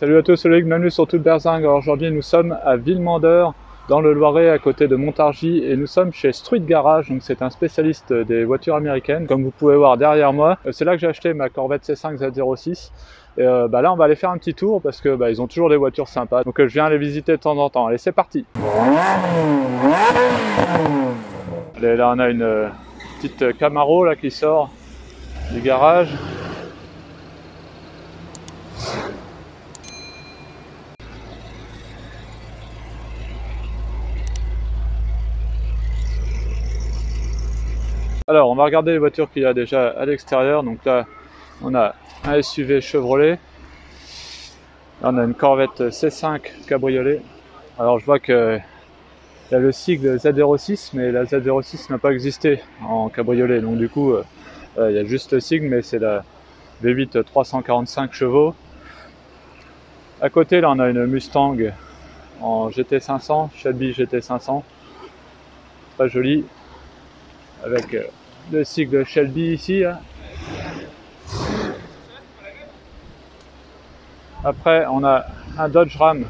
Salut à tous, c'est Loïc, bienvenue sur Toute Berzingue. Alors aujourd'hui nous sommes à Villemandeur, dans le Loiret, à côté de Montargis, et nous sommes chez Street Garage, donc c'est un spécialiste des voitures américaines. Comme vous pouvez voir derrière moi, c'est là que j'ai acheté ma Corvette C5 Z06. Et là on va aller faire un petit tour parce que ils ont toujours des voitures sympas, donc je viens les visiter de temps en temps. Allez, c'est parti. Allez, là on a une petite Camaro là qui sort du garage. Alors, on va regarder les voitures qu'il y a déjà à l'extérieur. Donc là, on a un SUV Chevrolet. Là, on a une Corvette C5 cabriolet. Alors, je vois qu'il y a le sigle Z06, mais la Z06 n'a pas existé en cabriolet. Donc, du coup, il y a juste le sigle, mais c'est la V8 345 chevaux. À côté, là, on a une Mustang en GT500, Shelby GT500. Très jolie. Avec le sigle Shelby ici. Là. Après, on a un Dodge Ram,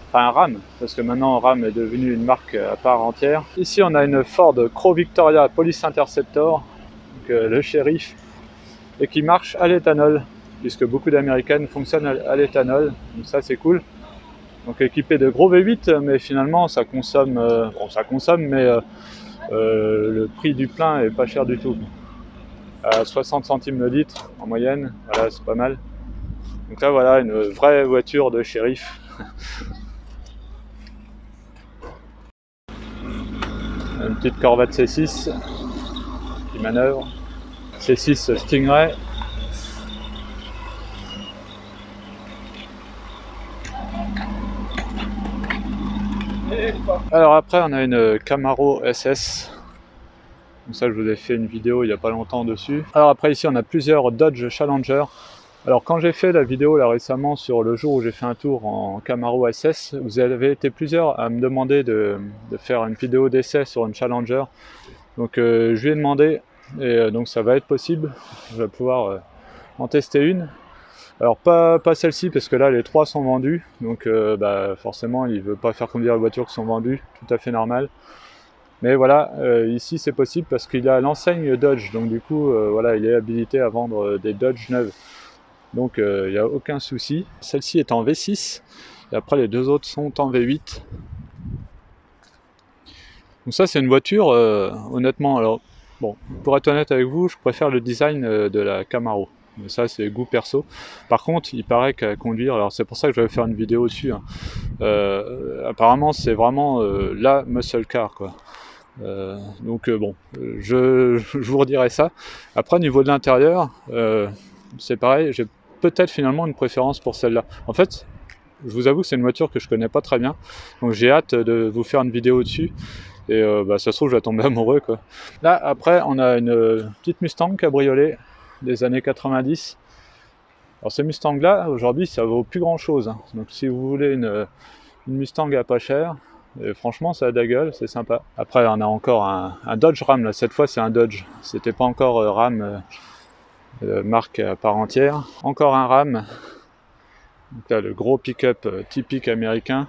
enfin un Ram, parce que maintenant Ram est devenu une marque à part entière. Ici, on a une Ford Crow Victoria Police Interceptor, donc, le shérif, et qui marche à l'éthanol, puisque beaucoup d'américaines fonctionnent à l'éthanol, donc ça c'est cool. Donc équipé de gros V8, mais finalement ça consomme, mais le prix du plein est pas cher du tout. À 60 centimes le litre en moyenne, voilà, c'est pas mal. Donc là voilà, une vraie voiture de shérif. Une petite Corvette C6 qui manœuvre. C6 Stingray. Alors après on a une Camaro SS. Donc ça je vous ai fait une vidéo il n'y a pas longtemps dessus. Alors après ici on a plusieurs Dodge Challenger. Alors quand j'ai fait la vidéo là récemment sur le jour où j'ai fait un tour en Camaro SS, vous avez été plusieurs à me demander de faire une vidéo d'essai sur une Challenger. Donc je lui ai demandé et donc ça va être possible. Je vais pouvoir en tester une. Alors pas celle-ci parce que là les trois sont vendus. Donc forcément il ne veut pas faire conduire les voitures qui sont vendues, tout à fait normal. Mais voilà, ici c'est possible parce qu'il a l'enseigne Dodge. Donc du coup voilà, il est habilité à vendre des Dodge neuves. Donc il n'y a aucun souci. Celle-ci est en V6 et après les deux autres sont en V8. Donc ça c'est une voiture, honnêtement, alors bon, pour être honnête avec vous, je préfère le design de la Camaro. Mais ça c'est goût perso. Par contre, il paraît qu'à conduire, alors c'est pour ça que je vais faire une vidéo dessus. Hein. Apparemment c'est vraiment la muscle car quoi. Donc bon, je vous redirai ça. Après au niveau de l'intérieur, c'est pareil, j'ai peut-être finalement une préférence pour celle-là. En fait, je vous avoue que c'est une voiture que je connais pas très bien, donc j'ai hâte de vous faire une vidéo dessus. Et ça se trouve, je vais tomber amoureux quoi. Là, après, on a une petite Mustang cabriolet des années 90. Alors ces Mustangs là, aujourd'hui, ça vaut plus grand chose. Hein. Donc si vous voulez une Mustang à pas cher, et franchement, ça a de la gueule, c'est sympa. Après, on a encore un Dodge Ram, là. Cette fois, c'est un Dodge. C'était pas encore Ram, marque à part entière. Encore un Ram. Donc là, le gros pick-up typique américain.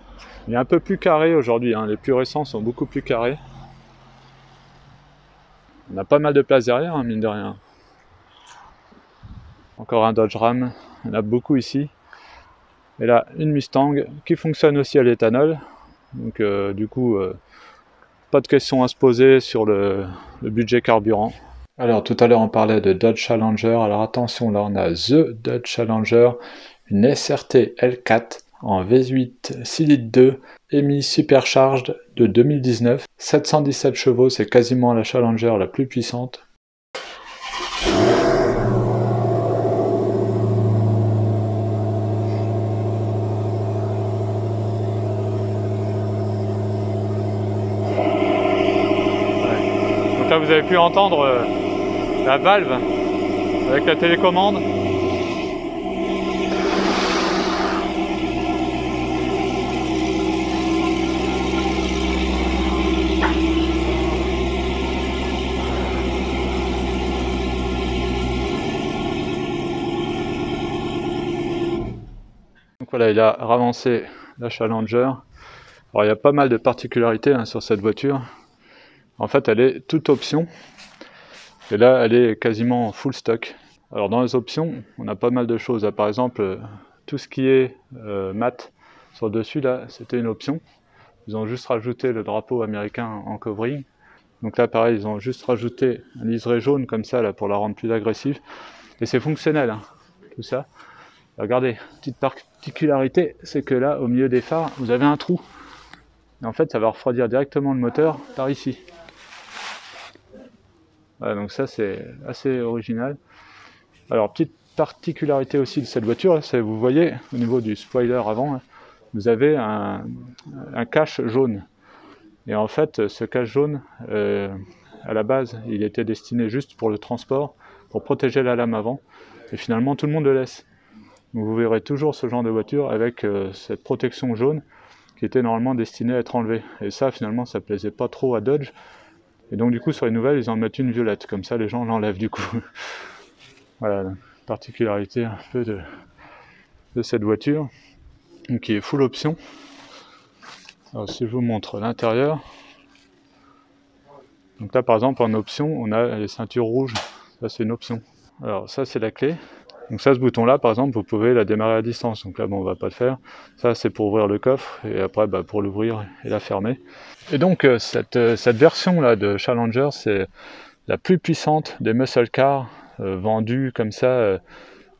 Il est un peu plus carré aujourd'hui. Hein. Les plus récents sont beaucoup plus carrés. On a pas mal de place derrière, hein, mine de rien. Encore un Dodge Ram. Il y en a beaucoup ici. Et là, une Mustang qui fonctionne aussi à l'éthanol. Donc du coup, pas de questions à se poser sur le budget carburant. Alors tout à l'heure on parlait de Dodge Challenger, alors attention, là on a The Dodge Challenger, une SRT L4 en V8 6 litres 2, EMI Supercharged de 2019, 717 chevaux, c'est quasiment la Challenger la plus puissante. Donc là vous avez pu entendre la valve avec la télécommande. Donc voilà, il a ravancé la Challenger. Alors il y a pas mal de particularités hein, sur cette voiture. En fait, elle est toute option. Et là, elle est quasiment full stock. Alors dans les options, on a pas mal de choses. Par exemple, tout ce qui est mat sur le dessus, là, c'était une option. Ils ont juste rajouté le drapeau américain en covering. Donc là, pareil, ils ont juste rajouté un liseré jaune comme ça, là, pour la rendre plus agressive. Et c'est fonctionnel, hein, tout ça. Regardez, petite particularité, c'est que là, au milieu des phares, vous avez un trou. Et en fait, ça va refroidir directement le moteur par ici. Voilà, donc ça, c'est assez original. Alors, petite particularité aussi de cette voiture, c'est vous voyez, au niveau du spoiler avant, vous avez un cache jaune. Et en fait, ce cache jaune, à la base, il était destiné juste pour le transport, pour protéger la lame avant. Et finalement, tout le monde le laisse. Donc vous verrez toujours ce genre de voiture avec cette protection jaune qui était normalement destinée à être enlevée. Et ça, finalement, ça plaisait pas trop à Dodge. Et donc, du coup, sur les nouvelles, ils en mettent une violette. Comme ça, les gens l'enlèvent du coup. Voilà, la particularité un peu de cette voiture, qui est full option. Alors, si je vous montre l'intérieur, donc là, par exemple, en option, on a les ceintures rouges. Ça, c'est une option. Alors, ça, c'est la clé. Donc ça, ce bouton-là, par exemple, vous pouvez la démarrer à distance. Donc là, bon, on va pas le faire. Ça, c'est pour ouvrir le coffre et après, pour l'ouvrir et la fermer. Et donc, cette version-là de Challenger, c'est la plus puissante des muscle cars vendues comme ça,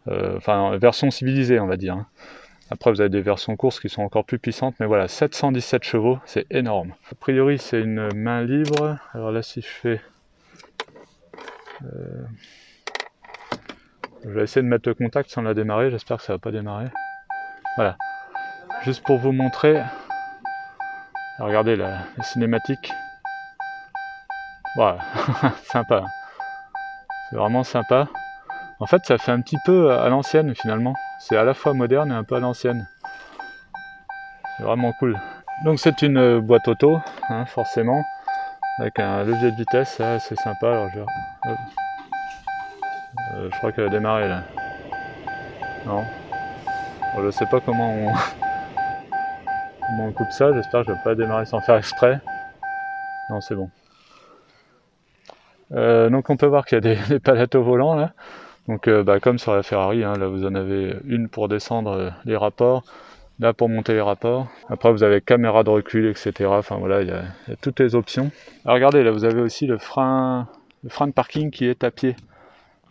enfin, version civilisée, on va dire. Hein. Après, vous avez des versions courses qui sont encore plus puissantes, mais voilà, 717 chevaux, c'est énorme. A priori, c'est une main libre. Alors là, si je fais... je vais essayer de mettre le contact sans la démarrer, j'espère que ça va pas démarrer. Voilà, juste pour vous montrer, regardez la cinématique. Voilà, sympa, c'est vraiment sympa. En fait, ça fait un petit peu à l'ancienne finalement, c'est à la fois moderne et un peu à l'ancienne. C'est vraiment cool. Donc c'est une boîte auto, hein, forcément, avec un levier de vitesse, c'est sympa. Alors je crois qu'elle a démarré là. Non. Bon, je sais pas comment on coupe ça, j'espère que je vais pas démarrer sans faire exprès. Non, c'est bon. Donc on peut voir qu'il y a des palettes au volant là. Donc comme sur la Ferrari, hein, là vous en avez une pour descendre les rapports, là pour monter les rapports. Après vous avez caméra de recul, etc. Enfin voilà, il y a toutes les options. Alors regardez, là vous avez aussi le frein de parking qui est à pied.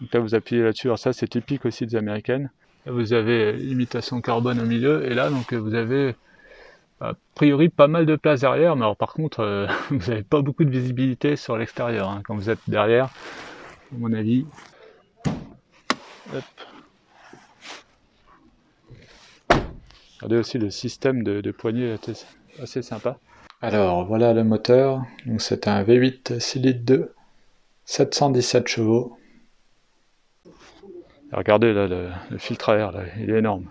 Donc là vous appuyez là-dessus, alors ça c'est typique aussi des américaines. Là vous avez l'imitation carbone au milieu, et là donc vous avez a priori pas mal de place derrière, mais alors par contre vous n'avez pas beaucoup de visibilité sur l'extérieur hein, quand vous êtes derrière, à mon avis. Hop. Regardez aussi le système de poignée assez sympa. Alors voilà le moteur, donc c'est un V8 6 litres 2, 717 chevaux. Et regardez là le filtre à air, là, il est énorme.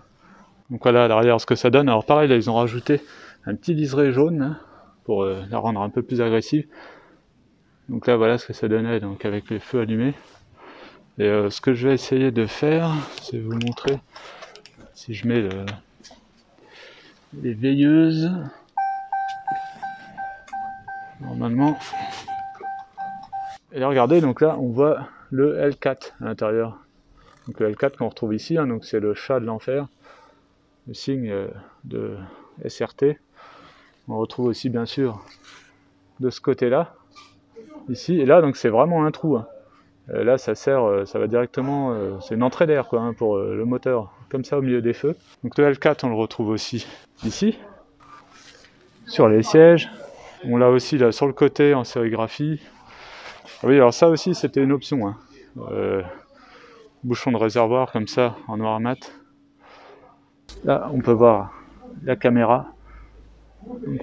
Donc voilà à l'arrière ce que ça donne. Alors pareil là ils ont rajouté un petit liseré jaune hein, pour la rendre un peu plus agressive. Donc là voilà ce que ça donnait donc avec les feux allumés. Et ce que je vais essayer de faire, c'est vous montrer si je mets les veilleuses. Normalement. Et là regardez, donc là on voit le L4 à l'intérieur. Donc le L4 qu'on retrouve ici, hein, donc c'est le chat de l'enfer, le signe de SRT. On retrouve aussi bien sûr de ce côté-là, ici, et là donc c'est vraiment un trou. Hein. Là ça sert, ça va directement, c'est une entrée d'air quoi, hein, pour le moteur, comme ça au milieu des feux. Donc le L4 on le retrouve aussi ici, sur les sièges. On l'a aussi là sur le côté en sérigraphie. Ah oui, alors ça aussi c'était une option. Hein. Bouchon de réservoir comme ça en noir mat. Là on peut voir la caméra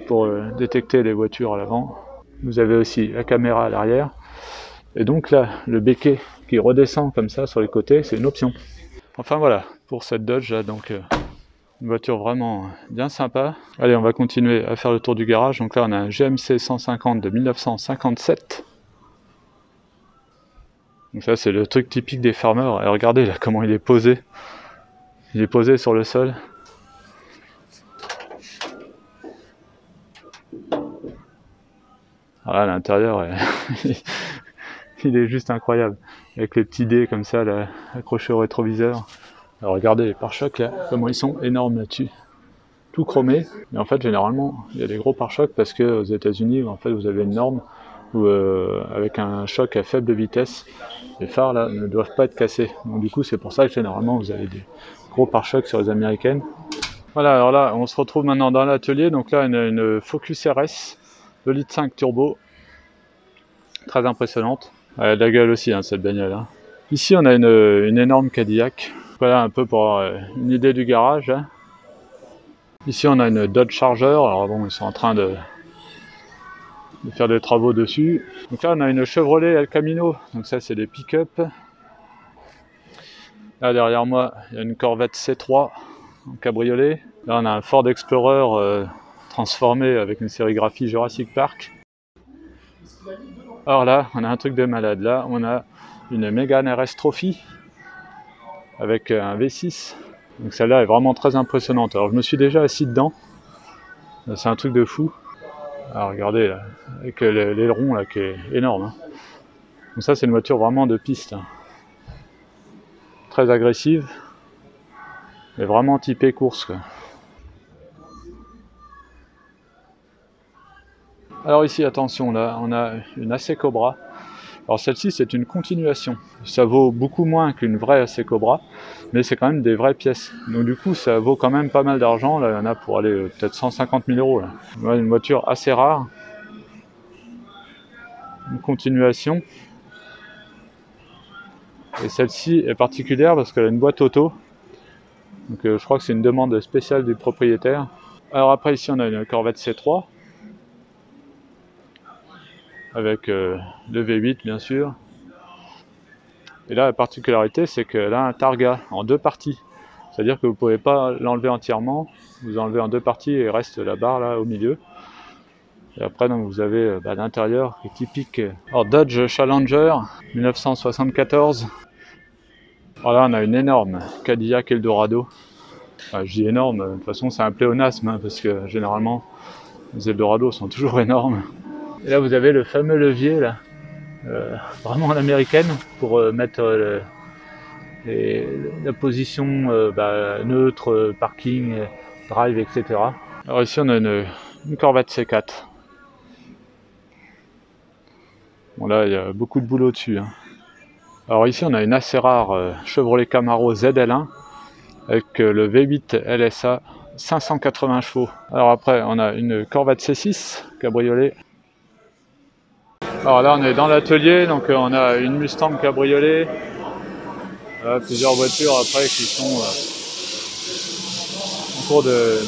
pour détecter les voitures à l'avant. Vous avez aussi la caméra à l'arrière. Et donc là le béquet qui redescend comme ça sur les côtés, c'est une option. Enfin voilà pour cette Dodge là, donc une voiture vraiment bien sympa. Allez, on va continuer à faire le tour du garage. Donc là on a un GMC 150 de 1957. Donc ça c'est le truc typique des farmers. Et regardez là comment il est posé. Il est posé sur le sol. Ah, l'intérieur, il est juste incroyable. Avec les petits dés comme ça, là, accrochés au rétroviseur. Alors regardez les pare-chocs là, comment ils sont énormes là-dessus. Tout chromé. Et en fait, généralement, il y a des gros pare-chocs parce que aux États-Unis, en fait, vous avez une norme où, avec un choc à faible vitesse, les phares là ne doivent pas être cassés. Donc du coup, c'est pour ça que généralement, vous avez des gros pare-chocs sur les américaines. Voilà, alors là, on se retrouve maintenant dans l'atelier. Donc là, une Focus RS 2,5 litres turbo. Très impressionnante. Elle a de la gueule aussi, hein, cette bagnole. Hein. Ici, on a une énorme Cadillac. Voilà un peu pour avoir une idée du garage. Hein. Ici, on a une Dodge Charger. Alors bon, ils sont en train de faire des travaux dessus. Donc là, on a une Chevrolet El Camino. Donc ça, c'est des pick-up. Là, derrière moi, il y a une Corvette C3 en cabriolet. Là, on a un Ford Explorer transformé avec une sérigraphie Jurassic Park. Alors là, on a un truc de malade. Là, on a une Mégane RS Trophy avec un V6. Donc celle-là est vraiment très impressionnante. Alors je me suis déjà assis dedans. C'est un truc de fou. Alors regardez là, avec l'aileron là qui est énorme. Hein. Donc ça c'est une voiture vraiment de piste. Hein. Très agressive. Mais vraiment typée course quoi. Alors ici attention là, on a une AC Cobra. Alors celle-ci c'est une continuation. Ça vaut beaucoup moins qu'une vraie AC Cobra, mais c'est quand même des vraies pièces. Donc du coup ça vaut quand même pas mal d'argent. Là il y en a pour aller peut-être 150 000 euros. Là. Une voiture assez rare. Une continuation. Et celle-ci est particulière parce qu'elle a une boîte auto. Donc je crois que c'est une demande spéciale du propriétaire. Alors après ici on a une Corvette C3. Avec le V8 bien sûr. Et là la particularité c'est qu'elle a un targa en deux parties. C'est-à-dire que vous ne pouvez pas l'enlever entièrement. Vous enlevez en deux parties et il reste la barre là au milieu. Et après donc, vous avez l'intérieur qui est typique. Alors Dodge Challenger 1974. Alors là on a une énorme Cadillac Eldorado. Enfin, je dis énorme, de toute façon c'est un pléonasme hein, parce que généralement les Eldorado sont toujours énormes. Et là vous avez le fameux levier là, vraiment à l'américaine pour mettre la position neutre, parking, drive, etc. Alors ici on a une Corvette C4. Bon là il y a beaucoup de boulot dessus. Hein. Alors ici on a une assez rare Chevrolet Camaro ZL1 avec le V8 LSA 580 chevaux. Alors après on a une Corvette C6 cabriolet. Alors là on est dans l'atelier, donc on a une Mustang cabriolet. Plusieurs voitures après qui sont en cours de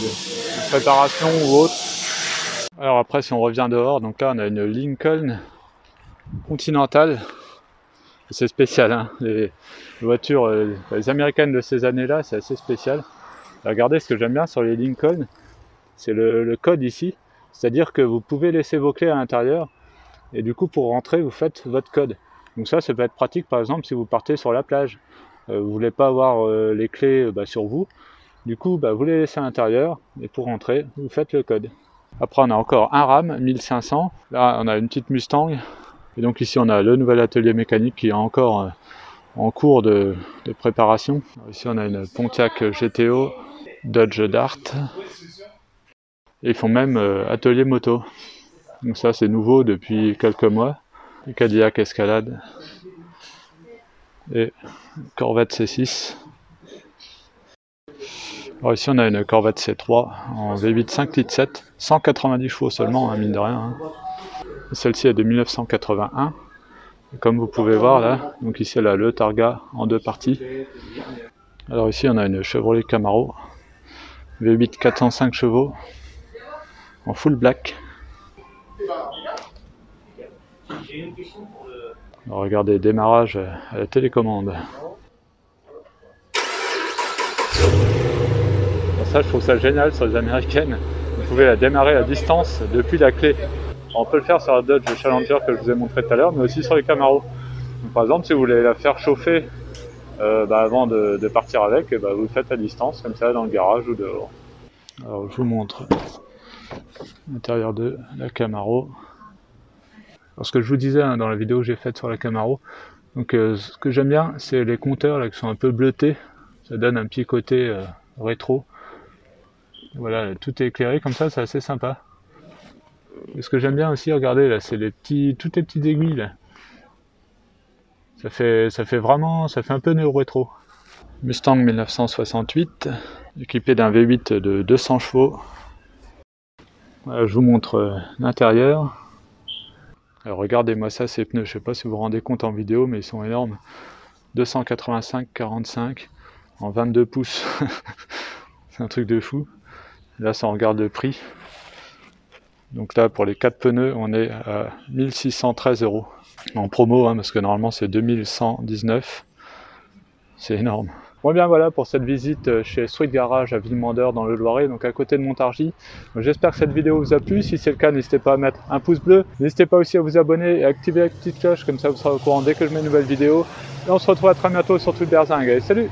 préparation ou autre. Alors après si on revient dehors, donc là on a une Lincoln Continental. C'est spécial, hein. Les voitures, les américaines de ces années-là, c'est assez spécial. Regardez, ce que j'aime bien sur les Lincoln, c'est le code ici. C'est-à-dire que vous pouvez laisser vos clés à l'intérieur et du coup pour rentrer vous faites votre code. Donc ça peut être pratique par exemple si vous partez sur la plage. Vous voulez pas avoir les clés sur vous. Du coup vous les laissez à l'intérieur et pour rentrer vous faites le code. Après on a encore un Ram 1500. Là on a une petite Mustang. Et donc ici on a le nouvel atelier mécanique qui est encore en cours de préparation. Alors ici on a une Pontiac GTO, Dodge Dart. Et ils font même atelier moto. Donc ça c'est nouveau depuis quelques mois. Le Cadillac Escalade. Et Corvette C6. Alors ici on a une Corvette C3 en V8 5 litres 7, 190 chevaux seulement, hein, mine de rien. Hein. Celle-ci est de 1981. Et comme vous pouvez voir là, donc ici elle a le targa en deux parties. Alors ici on a une Chevrolet Camaro V8 405 chevaux en full black. Alors regardez, démarrage à la télécommande. Alors ça je trouve ça génial sur les américaines. Vous pouvez la démarrer à distance depuis la clé. On peut le faire sur la Dodge Challenger que je vous ai montré tout à l'heure, mais aussi sur les Camaro. Donc, par exemple, si vous voulez la faire chauffer avant de partir avec, vous le faites à distance, comme ça, dans le garage ou dehors. Alors, je vous montre l'intérieur de la Camaro. Alors, ce que je vous disais dans la vidéo que j'ai faite sur la Camaro, donc ce que j'aime bien, c'est les compteurs là qui sont un peu bleutés. Ça donne un petit côté rétro. Voilà, tout est éclairé comme ça, c'est assez sympa. Et ce que j'aime bien aussi, regardez là, c'est toutes les petites aiguilles là. Ça fait vraiment, ça fait un peu néo-rétro. Mustang 1968, équipé d'un V8 de 200 chevaux. Voilà, je vous montre l'intérieur. Alors regardez-moi ça, ces pneus, je sais pas si vous vous rendez compte en vidéo, mais ils sont énormes. 285/45 en 22 pouces. C'est un truc de fou. Là, ça en regarde le prix. Donc là, pour les 4 pneus, on est à 1613 € en promo, hein, parce que normalement c'est 2119. C'est énorme. Bon bien voilà pour cette visite chez Street Garage à Villemandeur dans le Loiret, donc à côté de Montargis. J'espère que cette vidéo vous a plu. Si c'est le cas, n'hésitez pas à mettre un pouce bleu. N'hésitez pas aussi à vous abonner et à activer la petite cloche, comme ça vous serez au courant dès que je mets une nouvelle vidéo. Et on se retrouve à très bientôt sur Twitter Berzing. Allez, salut!